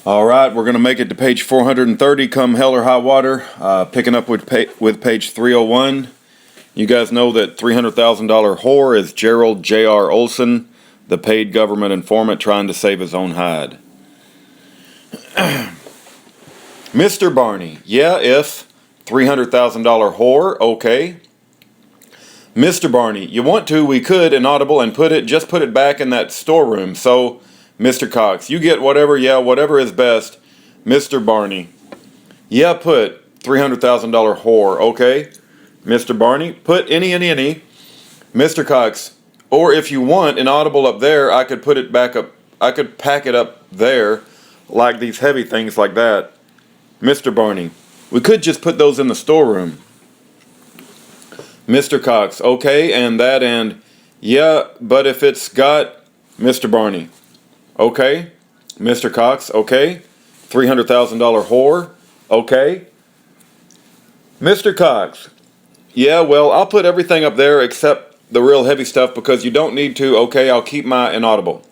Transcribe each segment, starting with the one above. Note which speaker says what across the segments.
Speaker 1: All right, we're going to make it to page 430 come hell or high water, picking up with page 301. You guys know that $300,000 whore is Gerald J.R. Olson, the paid government informant trying to save his own hide. Mr. Barney, yeah, if $300,000 whore, okay. Mr. Barney, you want to, we could, inaudible, and put it back in that storeroom, so... Mr. Cox, you get whatever, yeah, whatever is best. Mr. Barney, yeah, put $300,000 whore, okay? Mr. Barney, put any. Mr. Cox, or if you want inaudible up there, I could put it back up, I could pack it up there, like these heavy things like that. Mr. Barney, we could just put those in the storeroom. Mr. Cox, okay, and yeah, but if it's got, Mr. Barney, okay. Mr. Cox, okay. $300,000 whore, okay. Mr. Cox, yeah, well, I'll put everything up there except the real heavy stuff because you don't need to, okay, I'll keep my inaudible.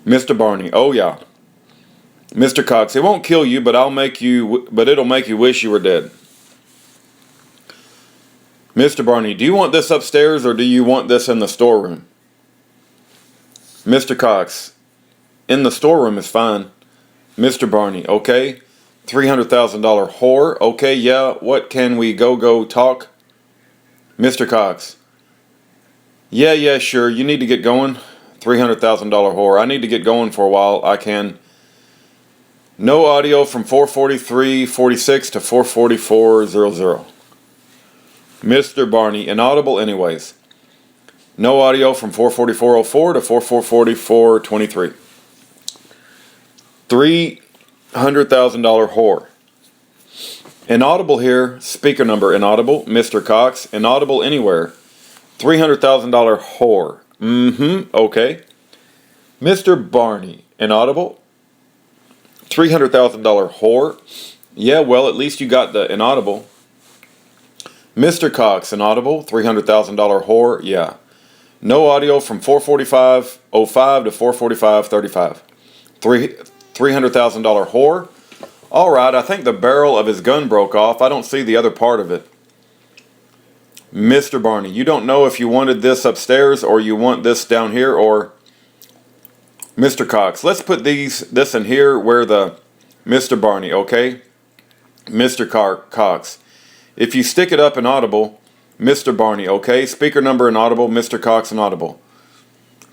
Speaker 1: Mr. Barney, oh yeah. Mr. Cox, it won't kill you, but it'll make you wish you were dead. Mr. Barney, do you want this upstairs or do you want this in the storeroom? Mr. Cox, in the storeroom is fine. Mr. Barney, okay. $300,000 whore, okay, yeah, what can we go talk? Mr. Cox, yeah, sure, you need to get going. $300,000 whore, I need to get going for a while, I can. No audio from 443.46 to 444.00. Mr. Barney, inaudible anyways. No audio from 444.04 to 444.23. $300,000 whore. Inaudible here, speaker number inaudible, Mr. Cox, inaudible anywhere. $300,000 whore. Okay. Mr. Barney, inaudible. $300,000 whore. Yeah, well, at least you got the inaudible. Mr. Cox, inaudible, $300,000 whore, yeah. No audio from 445.05 to 445.35. $300,000 whore. All right, I think the barrel of his gun broke off. I don't see the other part of it. Mr. Barney, you don't know if you wanted this upstairs or you want this down here or... Mr. Cox, let's put this in here where the... Mr. Barney, okay? Mr. Cox, if you stick it up inaudible... Mr. Barney, okay? Speaker number inaudible, Mr. Cox inaudible.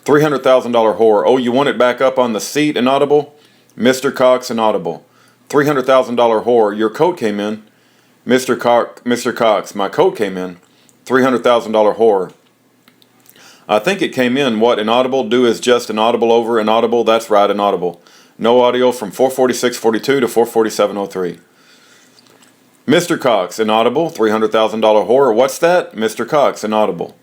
Speaker 1: $300,000 whore. Oh, you want it back up on the seat inaudible? Mr. Cox inaudible. $300,000 whore. Your coat came in. Mr. Cox, my coat came in. $300,000 whore. I think it came in. What inaudible do is just inaudible over inaudible. That's right, inaudible. No audio from 446.42 to 447.03. Mr. Cox, inaudible, $300,000 whore. What's that? Mr. Cox, inaudible.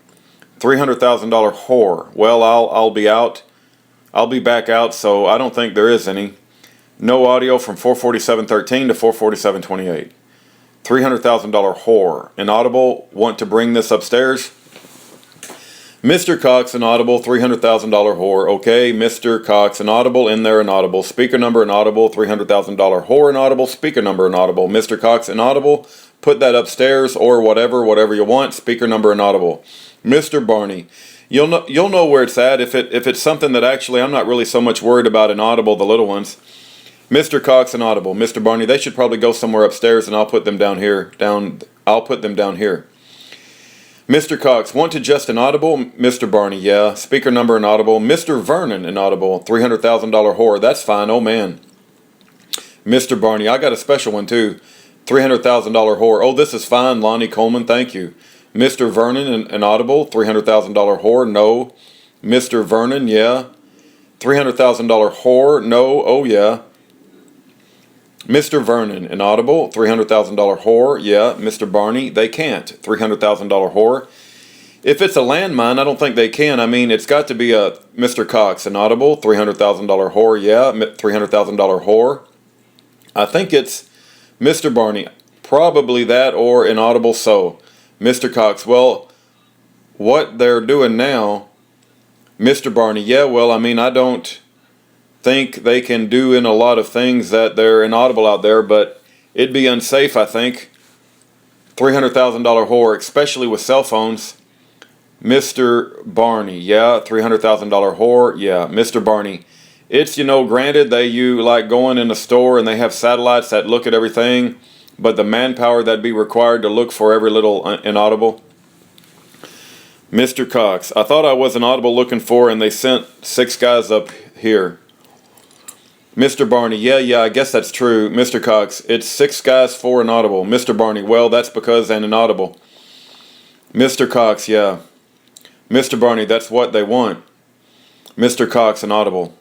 Speaker 1: $300,000 whore. Well, I'll be out. I'll be back out, so I don't think there is any. No audio from 447.13 to 447.28. $300,000 whore. Inaudible, want to bring this upstairs? Mr. Cox, inaudible, $300,000 whore. Okay, Mr. Cox, inaudible, in there, inaudible. Speaker number, inaudible, $300,000 whore, inaudible. Speaker number, inaudible. Mr. Cox, inaudible, put that upstairs or whatever you want. Speaker number, inaudible. Mr. Barney, you'll know where it's at. If it's something that actually I'm not really so much worried about inaudible, the little ones. Mr. Cox, inaudible. Mr. Barney, they should probably go somewhere upstairs, and I'll put them down here. I'll put them down here. Mr. Cox, want to just inaudible? Mr. Barney, yeah. Speaker number inaudible. Mr. Vernon, inaudible. $300,000 whore. That's fine. Oh, man. Mr. Barney, I got a special one, too. $300,000 whore. Oh, this is fine. Lonnie Coleman, thank you. Mr. Vernon, inaudible. $300,000 whore. No. Mr. Vernon, yeah. $300,000 whore. No. Oh, yeah. Mr. Vernon, inaudible, $300,000 whore, yeah. Mr. Barney, they can't, $300,000 whore. If it's a landmine, I don't think they can. I mean, it's got to be a Mr. Cox, inaudible, $300,000 whore, yeah. $300,000 whore. I think it's Mr. Barney, probably that or inaudible so. Mr. Cox, well, what they're doing now, Mr. Barney, yeah, well, I mean, I don't think they can do in a lot of things that they're inaudible out there, but it'd be unsafe, I think. $300,000 whore, especially with cell phones. Mr. Barney, yeah, $300,000 whore, yeah, Mr. Barney. It's, granted you like going in a store and they have satellites that look at everything, but the manpower that'd be required to look for every little inaudible. Mr. Cox, I thought I was inaudible looking for, and they sent 6 guys up here. Mr. Barney, yeah, I guess that's true. Mr. Cox, it's 6 guys for inaudible. Mr. Barney, well, that's because an inaudible. Mr. Cox, yeah. Mr. Barney, that's what they want. Mr. Cox, inaudible.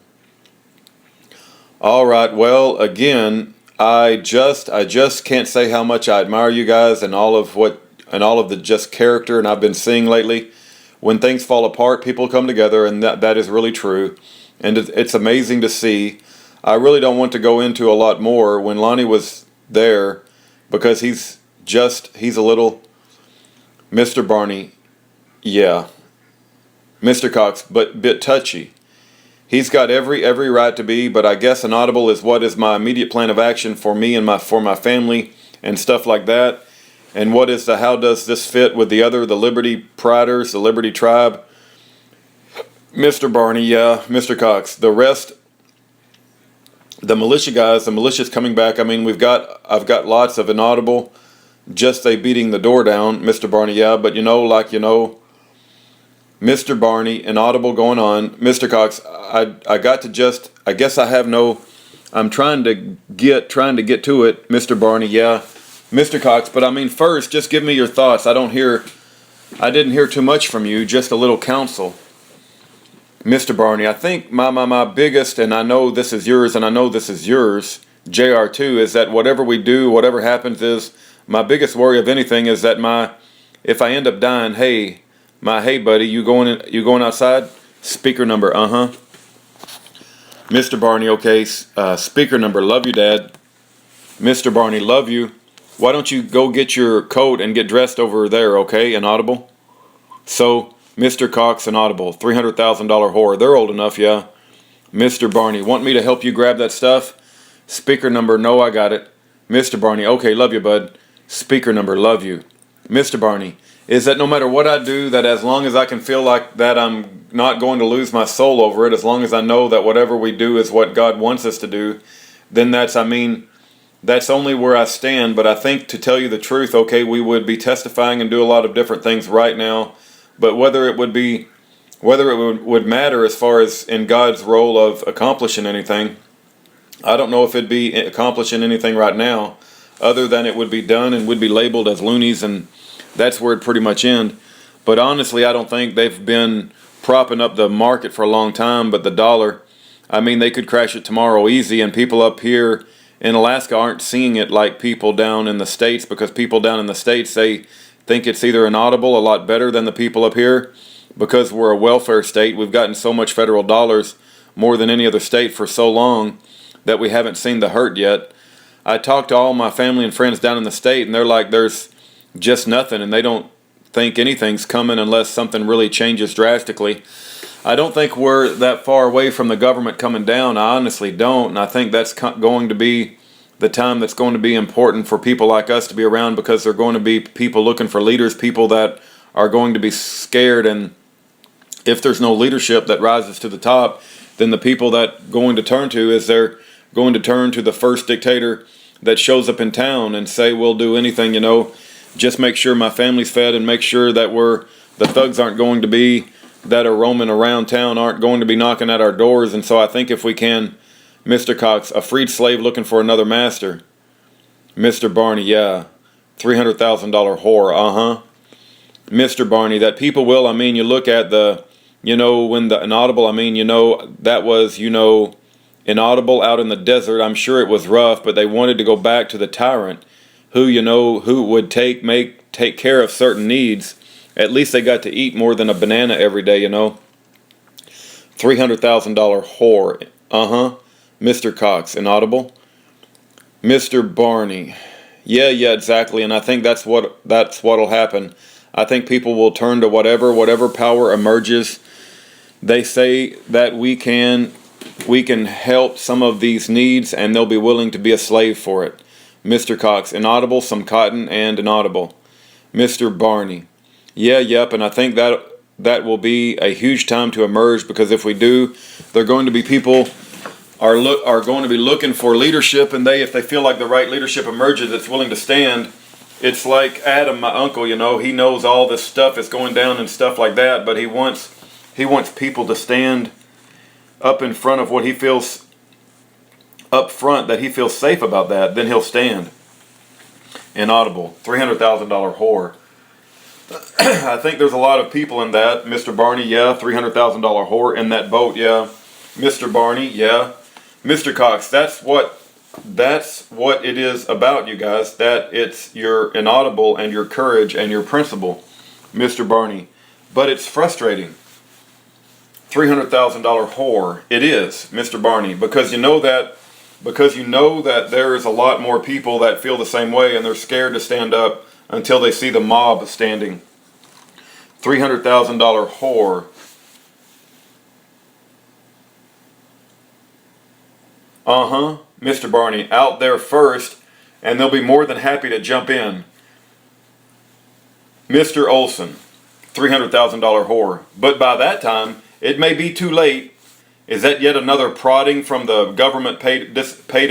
Speaker 1: All right, well, again, I just can't say how much I admire you guys and all of the just character and I've been seeing lately. When things fall apart, people come together, and that is really true. And it's amazing to see. I really don't want to go into a lot more when Lonnie was there, because he's a little Mr. Barney, yeah. Mr. Cox, but bit touchy. He's got every right to be, but I guess inaudible is what is my immediate plan of action for me and for my family and stuff like that. And how does this fit with the Liberty Priders, the Liberty Tribe? Mr. Barney, yeah. Mr. Cox, the rest, the militia guys, the militia's coming back. I mean, I've got lots of inaudible, just they beating the door down. Mr. Barney, yeah, but Mr. Barney, inaudible going on. Mr. Cox, I got to I guess I have no, I'm trying to get to it. Mr. Barney, yeah. Mr. Cox, but I mean, first, just give me your thoughts. I didn't hear too much from you, just a little counsel. Mr. Barney, I think my biggest, and I know this is yours, and I know this is yours, JR2, is that whatever we do, whatever happens, is my biggest worry of anything is that if I end up dying, hey buddy, you going outside? Speaker number, Mr. Barney, okay, speaker number, love you, Dad. Mr. Barney, love you. Why don't you go get your coat and get dressed over there, okay, inaudible? So, Mr. Cox, inaudible, $300,000 whore, they're old enough, yeah. Mr. Barney, want me to help you grab that stuff? Speaker number, no, I got it. Mr. Barney, okay, love you, bud. Speaker number, love you. Mr. Barney, is that no matter what I do, that as long as I can feel like that I'm not going to lose my soul over it, as long as I know that whatever we do is what God wants us to do, then that's only where I stand. But I think, to tell you the truth, okay, we would be testifying and do a lot of different things right now, but whether it would matter as far as in God's role of accomplishing anything, I don't know if it'd be accomplishing anything right now, other than it would be done and would be labeled as loonies, and that's where it pretty much end. But honestly, I don't think they've been propping up the market for a long time, but the dollar, I mean, they could crash it tomorrow easy, and people up here in Alaska aren't seeing it like people down in the States, because people down in the States, they think it's either inaudible a lot better than the people up here, because we're a welfare state. We've gotten so much federal dollars, more than any other state, for so long that we haven't seen the hurt yet. I talked to all my family and friends down in the state, and they're like, there's just nothing, and they don't think anything's coming unless something really changes drastically. I don't think we're that far away from the government coming down. I honestly don't, and I think that's going to be the time that's going to be important for people like us to be around, because they're going to be people looking for leaders, people that are going to be scared, and if there's no leadership that rises to the top, then the people that going to turn to is they're going to turn to the first dictator that shows up in town and say, we'll do anything, just make sure my family's fed, and make sure that the thugs aren't going to be, that are roaming around town, aren't going to be knocking at our doors. And so I think if we can, Mr. Cox, a freed slave looking for another master. Mr. Barney, yeah, $300,000 whore, Mr. Barney, that people will, I mean, you look at when the inaudible, I mean, that was, inaudible out in the desert. I'm sure it was rough, but they wanted to go back to the tyrant who would take care of certain needs. At least they got to eat more than a banana every day, $300,000 whore, Mr. Cox, inaudible. Mr. Barney, yeah, exactly, and I think that's what'll happen. I think people will turn to whatever power emerges. They say that we can we can help some of these needs, and they'll be willing to be a slave for it. Mr. Cox, inaudible, some cotton, and inaudible. Mr. Barney, yeah, yep, and I think that will be a huge time to emerge, because if we do, they're going to be people are going to be looking for leadership, and if they feel like the right leadership emerges that's willing to stand. It's like Adam, my uncle, you know, he knows all this stuff is going down and stuff like that, but he wants people to stand up in front of what he feels up front, that he feels safe about that, then he'll stand. Inaudible, $300,000 whore. I think there's a lot of people in that. Mr. Barney, yeah, $300,000 whore in that boat, yeah. Mr. Barney, yeah. Mr. Cox, that's what it is about, you guys. That it's your inaudible and your courage and your principle. Mr. Barney, but it's frustrating. $300,000 whore. It is, Mr. Barney, because you know that there is a lot more people that feel the same way, and they're scared to stand up until they see the mob standing. $300,000 whore. Mr. Barney, out there first, and they'll be more than happy to jump in. Mr. Olson, $300,000 whore. But by that time, it may be too late. Is that yet another prodding from the government paid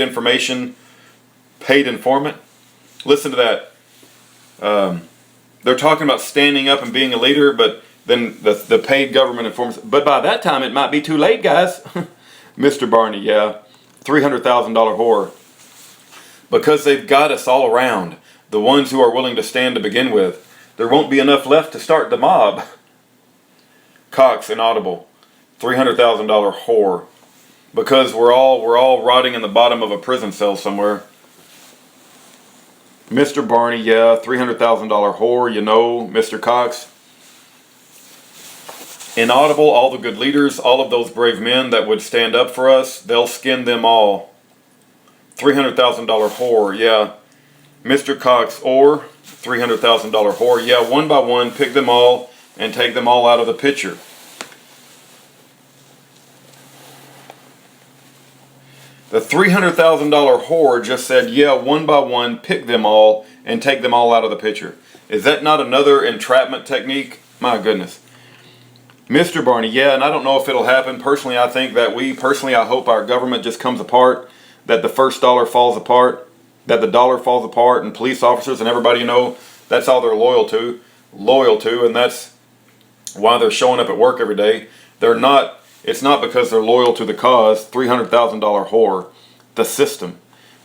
Speaker 1: informant? Listen to that. They're talking about standing up and being a leader, but then the paid government informant. But by that time, it might be too late, guys. Mr. Barney, yeah. $300,000 whore. Because they've got us all around. The ones who are willing to stand to begin with. There won't be enough left to start the mob. Cox, inaudible. $300,000 whore. Because we're all rotting in the bottom of a prison cell somewhere. Mr. Barney, yeah, $300,000 whore, you know, Mr. Cox. Inaudible, all the good leaders, all of those brave men that would stand up for us, they'll skin them all. $300,000 whore, yeah. Mr. Cox, or $300,000 whore, yeah, one by one, pick them all and take them all out of the picture. The $300,000 whore just said, yeah, one by one, pick them all and take them all out of the picture. Is that not another entrapment technique? My goodness. Mr. Barney, yeah, and I don't know if it'll happen. Personally, I think that I hope our government just comes apart, that the first dollar falls apart, that the dollar falls apart, and police officers and everybody, you know, that's all they're loyal to, and that's why they're showing up at work every day. It's not because they're loyal to the cause. $300,000 whore. The system.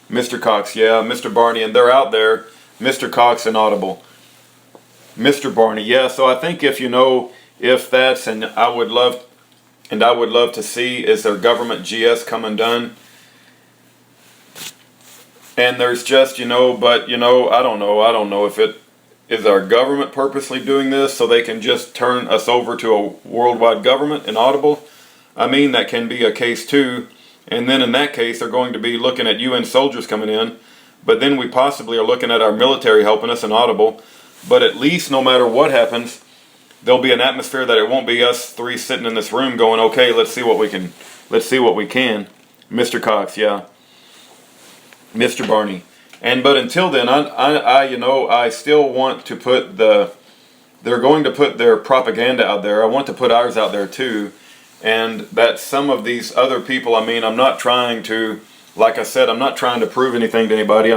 Speaker 1: Mr. Cox, yeah, Mr. Barney, and they're out there. Mr. Cox, inaudible. Mr. Barney, yeah, so I think if that's, and I would love to see, is their government GS come undone? And there's just, I don't know if it is our government purposely doing this so they can just turn us over to a worldwide government, inaudible. I mean, that can be a case too. And then in that case, they're going to be looking at UN soldiers coming in. But then we possibly are looking at our military helping us, inaudible. But at least no matter what happens, there'll be an atmosphere that it won't be us three sitting in this room going, okay, let's see what we can. Mr. Cox, yeah. Mr. Barney. But until then, I still want to put they're going to put their propaganda out there. I want to put ours out there too. And that some of these other people, I'm not trying to, like I said, I'm not trying to prove anything to anybody.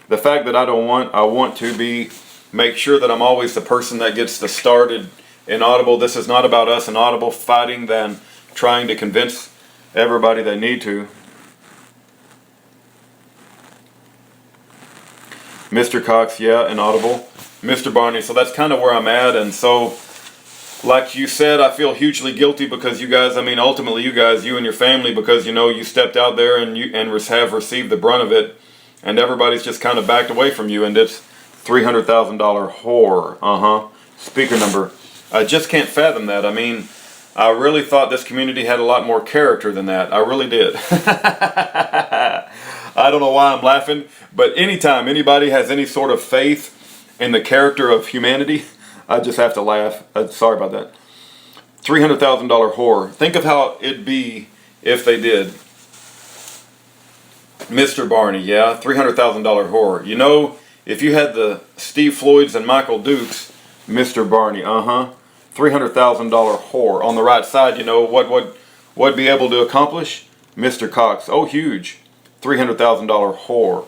Speaker 1: The fact that I want to make sure that I'm always the person that gets the started inaudible. This is not about us inaudible fighting than trying to convince everybody they need to. Mr. Cox, yeah, inaudible. Mr. Barney, so that's kind of where I'm at, and so, like you said, I feel hugely guilty because you guys, ultimately you guys, you and your family, because you stepped out there and have received the brunt of it, and everybody's just kind of backed away from you, and it's $300,000 whore, speaker number. I just can't fathom that. I really thought this community had a lot more character than that. I really did. I don't know why I'm laughing, but anytime anybody has any sort of faith in the character of humanity, I just have to laugh. Sorry about that. $300,000 whore. Think of how it'd be if they did. Mr. Barney, yeah, $300,000 whore. You know, if you had the Steve Floyds and Michael Dukes, Mr. Barney, $300,000 whore. On the right side, you know, what be able to accomplish? Mr. Cox, oh huge, $300,000 whore.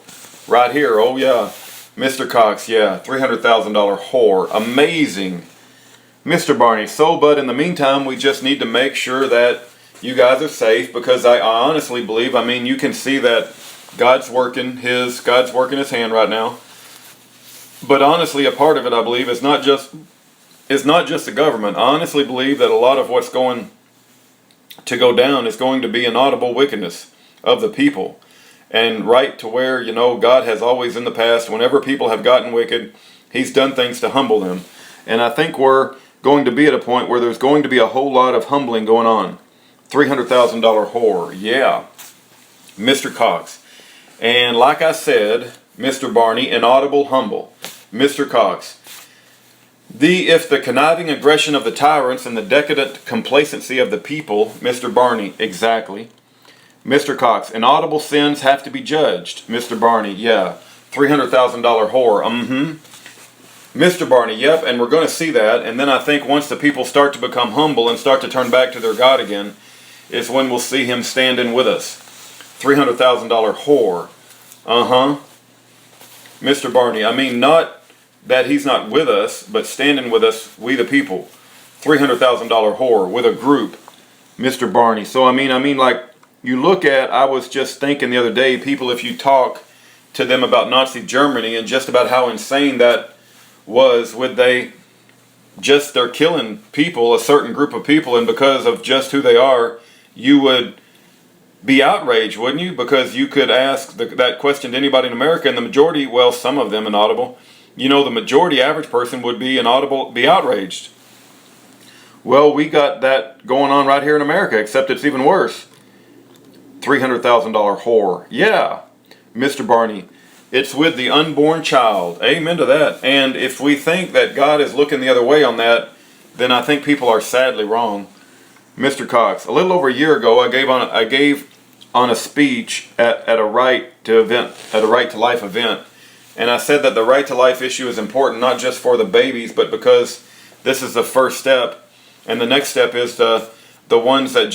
Speaker 1: Right here, oh yeah, Mr. Cox, yeah, $300,000 whore. Amazing. Mr. Barney, so but in the meantime, we just need to make sure that you guys are safe, because I honestly believe, I mean, you can see that God's working his hand right now. But honestly, a part of it, I believe, is not just the government. I honestly believe that a lot of what's going to go down is going to be an audible wickedness of the people. And right to where, you know, God has always in the past, whenever people have gotten wicked, he's done things to humble them. And I think we're going to be at a point where there's going to be a whole lot of humbling going on. $300,000 whore, yeah. Mr. Cox. And like I said, Mr. Barney, inaudible humble. Mr. Cox. If the conniving aggression of the tyrants and the decadent complacency of the people, Mr. Barney, exactly. Mr. Cox, inaudible sins have to be judged. Mr. Barney, yeah. $300,000 whore, Mr. Barney, yep, and we're going to see that. And then I think once the people start to become humble and start to turn back to their God again, is when we'll see him standing with us. $300,000 whore. Mr. Barney, I mean, not that he's not with us, but standing with us, we the people. $300,000 whore with a group. Mr. Barney. So I mean like, you look at, I was just thinking the other day, people, if you talk to them about Nazi Germany and just about how insane that was, they're killing people, a certain group of people, and because of just who they are, you would be outraged, wouldn't you? Because you could ask that question to anybody in America, and the majority, well, some of them inaudible, you know, the majority average person would be inaudible, be outraged. Well, we got that going on right here in America, except it's even worse. $300,000 whore. Yeah, Mr. Barney. It's with the unborn child. Amen to that. And if we think that God is looking the other way on that, then I think people are sadly wrong. Mr. Cox. A little over a year ago, I gave on a speech at a right to life event, and I said that the right to life issue is important not just for the babies, but because this is the first step, and the next step is the ones that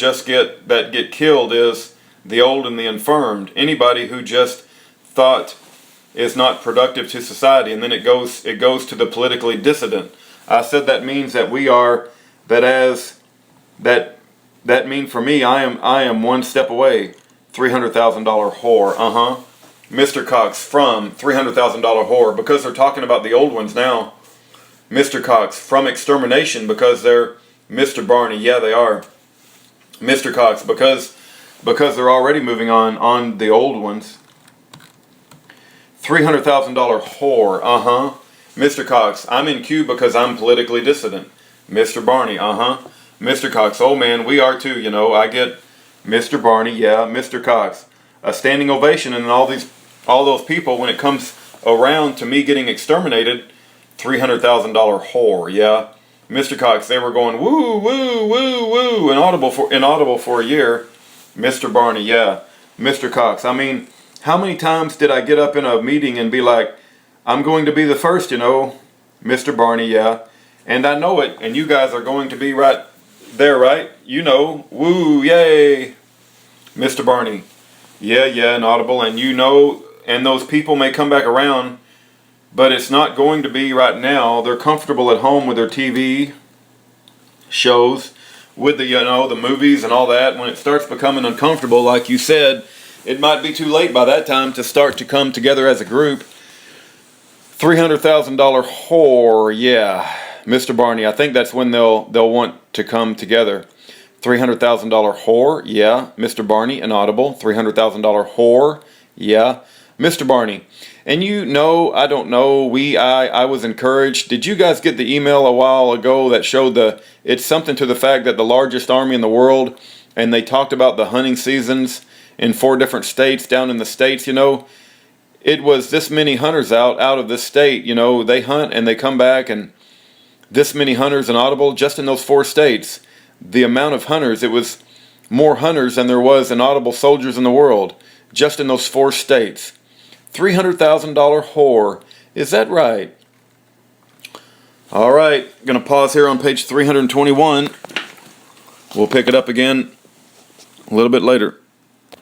Speaker 1: get killed is the old and the infirmed, anybody who just thought is not productive to society, and then it goes to the politically dissident. I said that means that we are that mean for me, I am one step away. $300,000 whore. Mr. Cox from $300,000 whore, because they're talking about the old ones now. Mr. Cox from extermination, because they're Mr. Barney, yeah they are. Mr. Cox because they're already moving on the old ones. $300,000 whore, Mr. Cox, I'm in queue because I'm politically dissident. Mr. Barney, Mr. Cox, oh man, we are too, you know, I get Mr. Barney, yeah, Mr. Cox. A standing ovation, and all those people, when it comes around to me getting exterminated, $300,000 whore, yeah. Mr. Cox, they were going woo, woo, woo, woo, inaudible for a year. Mr. Barney, yeah. Mr. Cox, I mean, how many times did I get up in a meeting and be like, I'm going to be the first, you know. Mr. Barney, yeah. And I know it, and you guys are going to be right there, right? You know, woo, yay. Mr. Barney, yeah, inaudible, and you know, and those people may come back around, but it's not going to be right now. They're comfortable at home with their TV shows, with the, you know, the movies and all that. When it starts becoming uncomfortable, like you said, it might be too late by that time to start to come together as a group. $300,000 whore, yeah. Mr. Barney, I think that's when they'll want to come together. $300,000 whore, yeah. Mr. Barney, inaudible. $300,000 whore, yeah. Mr. Barney, and you know, I don't know, I was encouraged. Did you guys get the email a while ago that showed it's something to the fact that the largest army in the world, and they talked about the hunting seasons in 4 different states down in the States, you know. It was this many hunters out of this state, you know, they hunt and they come back, and this many hunters inaudible just in those 4 states. The amount of hunters, it was more hunters than there was inaudible soldiers in the world, just in those 4 states. $300,000 whore. Is that right? All right, going to pause here on page 321. We'll pick it up again a little bit later.